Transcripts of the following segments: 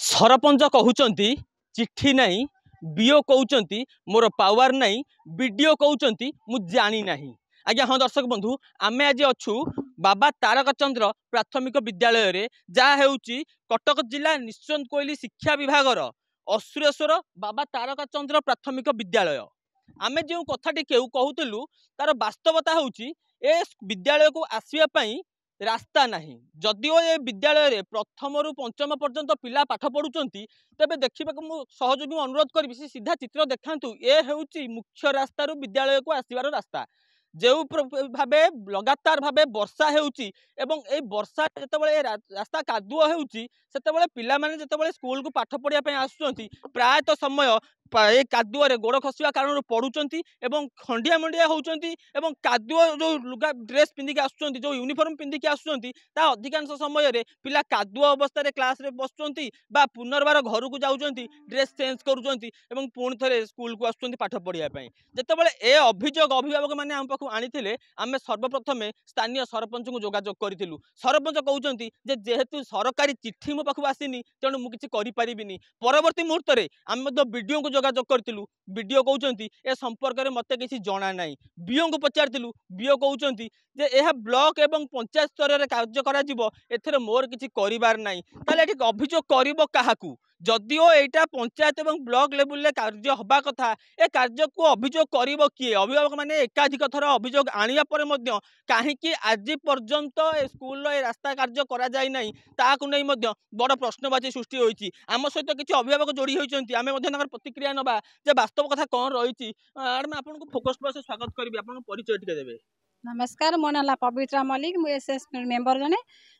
सरपंच कहउचंती चिट्ठी नहीं BO कहउचंती more power नहीं बीडीओ कहउचंती मु जानी नहीं। आज्ञा हाँ दर्शक बंधु आमे आज अच्छु बाबा तारक चंद्र प्राथमिक विद्यालय रे जहाँ हेउची कटक जिला निश्चंद कोइली शिक्षा विभागर असुरेश्वर बाबा तारक चंद्र प्राथमिक विद्यालय। आमे जो कथाटी कहूलु तार वास्तवता होउची ए विद्यालय को आसिया पई रास्ता नहीं। जदिओ ये विद्यालय रे प्रथम रु पंचम पर्यंत पिला पाठ पढ़ुचंती तेबे देखिबा को मु सहयोगी अनुरोध करी सीधा चित्र देखांतु। ए हेउची मुख्य रास्ता रु विद्यालय को आसीबार रास्ता जो भावे लगातार भावे वर्षा हेउची एवं ए वर्षा जेतेबेले रास्ता कादुओ हेउची सेतेबेले पिला माने जेतेबेले स्कूल को पाठ पढ़िया पई आसुचंती प्रायत समय ए कादुअरे गोड़ खसवा कारण पड़ुचंती एवं खंडिया मंडिया होउचंती एवं कादुओ जो लुगा ड्रेस पिंधिक आसुचंती जो यूनिफॉर्म पिंधिक आसुचंती ता अधिकांश समय रे पिला कादुओ अवस्था रे क्लास रे बसुचंती बा पुनर्बार घर को जाउचंती ड्रेस चेंज करूचंती एवं पुणी थरे स्कूल को आसुचंती पाठ पढ़िया पई। जेतेबेले ए अभियोग अभिभावक माने हम पाखु आनिथिले आमे सर्वप्रथम स्थानीय सरपंच को जोगाजोग करिथिलु। सरपंच कहउचंती जे जेहेतु सरकारी चिट्ठी मो पाखु आसीनी तेणु मु किछि करि परिबिनी। परवर्ती मुहूर्त रे आमे मध्य वीडियो को जोगाजोग करथिलु। वीडियो कहउचंती ए संपर्क रे मते किछि जणा नाही। बीओ को पचारथिलु बीओ कहउचंती जे एहा ब्लॉक एवं पंचायत स्तर रे कार्य करा जिवो एथरे मोर किछि करिवार नाही। ताले एठी अभियोग करिवो काहाकू? जदिओ एटा पंचायत एवं ब्लॉक लेवल रे कार्य हबा कथा ए कार्य को अभियोग करिवो किए? अभिभावक माने एकाधिक थर अभियोग आनिया परे मध्य काहेकि आज पर्यंत ए स्कूल रो ए रास्ता कार्य करा जाय नाही ताकू नै मध्य बड़ प्रश्नवाची सृष्टि होईची। आम सहित किछि अभिभावक जोड़ी होईचंती आमे मध्य ताकर प्रतिक्रिया नबा जे वास्तव कथा कोन रहिची। मैडम आपन को फोकस पर से स्वागत करबी आपन परिचय टिके देबे। नमस्कार मो नाला पवित्रा मल्लिक मु एसएस मेंबर जने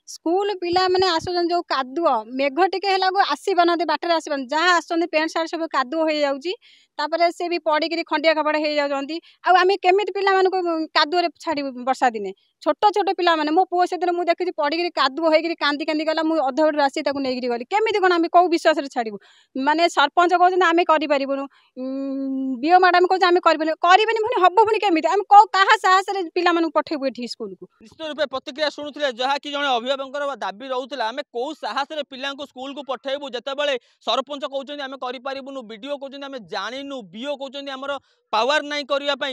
स्कूल पिला माने आसुजन जो कादुओ मेघ टिके हेला को आसीबा नदी बाटर आसीबा जहाँ आसुचंदी पेंट सार्ट सब कादुओ हो जाउची तापरे से भी पड़ी करी खंडिया कपड़ हो जाउचंती। आ आमे केमिति पिला माने को कादुओ रे छाड़ी वर्षा दिने छोट छोट पिला माने मो पुओ से दिन मु देखि पड़ी करी कादुओ होई करी कांदी कांदी गला मु अधवड़ रासी ताको नै करी गली केमिति कोन आमे को विश्वास रे छाड़ीबु? माने सरपंच कहउछन आमे करि परिबुनु बीओ मैडम कहउछ आमे करिबेनी पुनी हब्बो पुनी केमिति आमे को काहा साहस रे पिला मानु पठेबु एठी स्कूल को? निश्चित रूपे प्रतिक्रिया शुणुले जहाँ कि जड़े अभिभावक दाबी रोला आम कौ साहस पिला स्कूल को पठेबू जितेबाला सरपंच कहते आम करूँ बीडीओ कहते आम जानू बीओ कहते आमर पावर नाई करने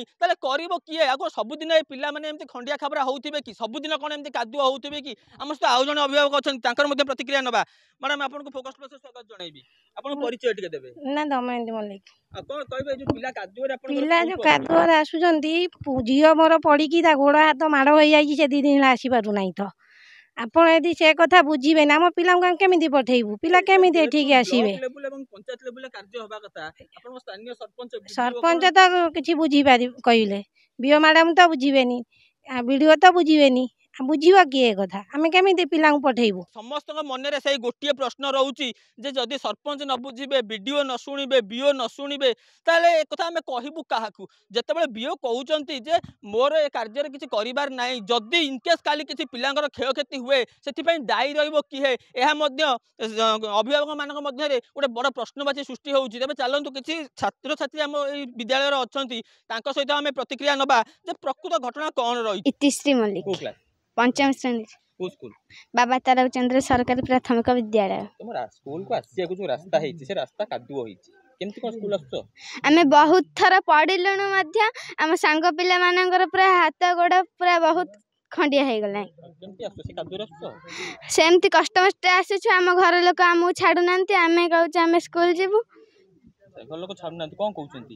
किए आगे सबुदिन पिला एमती खंडिया खाबरा होते कि सबुदिन कौन एमती कादुआ होते कि आम सहित आउ जड़े अभिभावक अच्छा प्रतिक्रिया नवा। मैडम आपको फोकस प्लस स्वागत जनइबी आपन परिचय टिके देबे। ना दमयंती मल्लिक कोन कहबे जो पिला कादुआ रे आपन पिला जो कादुआ रे आसुचंती झियो मोर पड़ी की ता गोड़ हाथ माड़ हो जाई से 2 दिन आसी पारु नाही तो आपण यदि से कथा बुझीबे ना हम पिला केमिति पठेइबू पिला केमिति एठी के आसीबे? लेवल एवं पंचायत लेवल कार्य होबा कथा आपण स्थानीय सरपंच तो किछि बुझी पारि कहिले बीओ मैडम तो बुझीबेनी वीडियो तो बुझीबेनी बुझीबा किए कथा आमे केमिति पिला पठेइबू? समस्त मन रे सही गोटे प्रश्न रहउची जे जदि सरपंच न बुझीबे वीडियो न सुनिबे बीओ न सुनिबे ताले ए कथा हमें कहबू काहाकू? जेतेबेले बीओ कहउचंती जे मोर ए कार्य रे किछि करिवार नाही जदि इनकेस काली किछि पिलांगर क्षयक्षति हुए सेति पई दायी रहइबो किहे एहा मध्य अभिभावक मानक मध्य रे गोटे बड़ प्रश्नवाची सृष्टि होउची। तबे चलंतु किछि छात्र छात्री हम ए विद्यालय रे अछंती तांको सहित हमें प्रतिक्रिया नबा जे प्रकृत घटना कोन रही। इतिश्री मल्लिक पंचम श्रेणी स्कूल बाबा तारक चंद्र सरकारी प्राथमिक विद्यालय। तुम स्कूल को आसिया को जो रास्ता हेछि से रास्ता कादुओ हेछि केमति कोन स्कूल आछो? आमे बहुत थरा पढ़िलुनु मध्य आम सांग पिला मानकर पूरा हाथ गोड़ पूरा बहुत खंडिया हे गला केमति आछो से कादुओ आछो सेमति कष्ट मष्ट आछो आम घर लोक आमु छाडु नांती आमे कहउछ आमे स्कूल जिवु घर लोक छाडु नांती कोन कहउचंती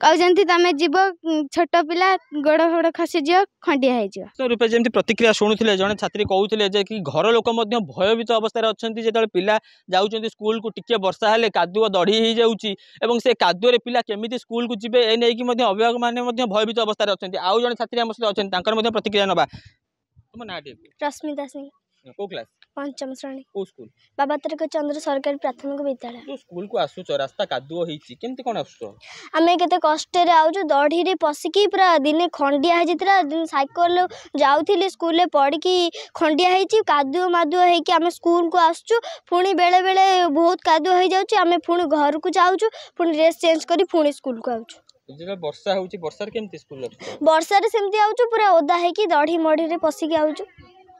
कहउचंती तमे जिवो छोट पिला गोड़ फोड़ खसी जियो खंडिया हे जियो। तो रूपे जेमति प्रतिक्रिया शुणुथिले जने छात्री कहउथिले जे कि घर लोक मध्य भयभीत अवस्था रे अछंती जेतले पिला जाउचंती स्कूल को टिके वर्षा हेले कादुओ दढ़ी ही जाउची एवं से कादुओ रे पिला केमिति स्कूल को जिबे ए नै कि मध्य अभिभावक माने मध्य भयभीत अवस्था रे अछंती। आउ जने छात्री हम सहित अछंती तांकर मध्य प्रतिक्रिया नबा। तुम नाटे रश्मिता सिंह को क्लास पंचम श्रेणी को स्कूल बाबा तारक चंद्र सरकारी प्राथमिक विद्यालय। जो स्कूल को आसुच रास्ता कादुओ हेछि केमति कोन आसुच? आमे केते कष्ट रे आउछु दढ़ी रे पसिकी पूरा दिने खंडिया हे जितरा दिन साइकिल जाउथिले स्कूल ले पड़ी की खंडिया हेछि कादुओ मादुओ हे कि आमे स्कूल को आसछु पुणी बेले बेले बहुत कादुओ हे जाउछि आमे पुणी घर को जाउछु पुणी ड्रेस चेंज करी पुणी स्कूल को आउछु। जे वर्षा होछि वर्षा रे केमति स्कूल आउछु? वर्षा रे सेमति आउछु पूरा ओदा हे कि दढ़ी मढ़ी रे पसिकी आउछु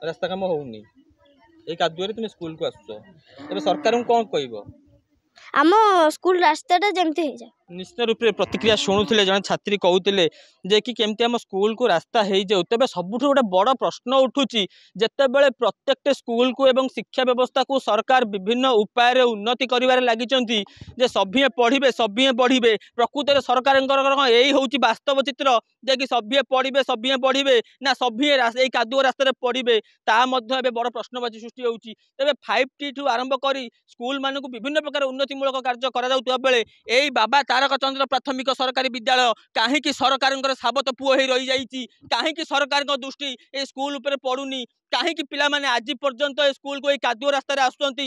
रास्ता काम होउनी ए कादुअरे तुम स्कूल को आसुଛ तबे सरकार को कौन कहबो आम स्कूल रास्ताटा जमती हो जाए निश्चित रूप से प्रतिक्रिया शुणुले जन छात्री कहते जे कि केमती आम स्कूल को रास्ता हो जाऊ तेज सबुठ गोटे बड़ प्रश्न उठुची जितेबले प्रत्येक स्कूल को एवं शिक्षा व्यवस्था को सरकार विभिन्न उपाय उन्नति कर लगी जे सभी पढ़े सभी बढ़े प्रकृत सरकार यही हूँ वास्तव चित्र जे कि सभी पढ़े ना सभी कादुओ रास्तार पढ़े ता बड़ प्रश्नवाची सृष्टि होती तेज 5T ठू आरंभ कर स्कूल मानक विभिन्न प्रकार उन्नतिमूलक कार्य करा बेले यही बाबा तारक चंद्र प्राथमिक सरकारी विद्यालय कहीं सरकार साबत पुओ हो रही जाइए कहीं सरकार दृष्टि ए स्कूल उपर पड़ुनी कहीं पिला माने आज पर्यंत स्कूल को कादुओ रास्तार आसुँच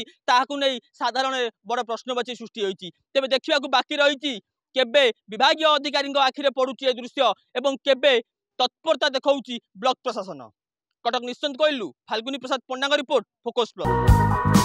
नहीं साधारण बड़ प्रश्नवाची सृष्टि होती तेज देखा बाकी रही केबे विभागीय अधिकारी आखिरे पड़ुची दृश्य एवं केबे तत्परता देखा ब्लॉक प्रशासन कटक निश्चिंत कहलु फाल्गुनी प्रसाद पंडा रिपोर्ट फोकस प्लस।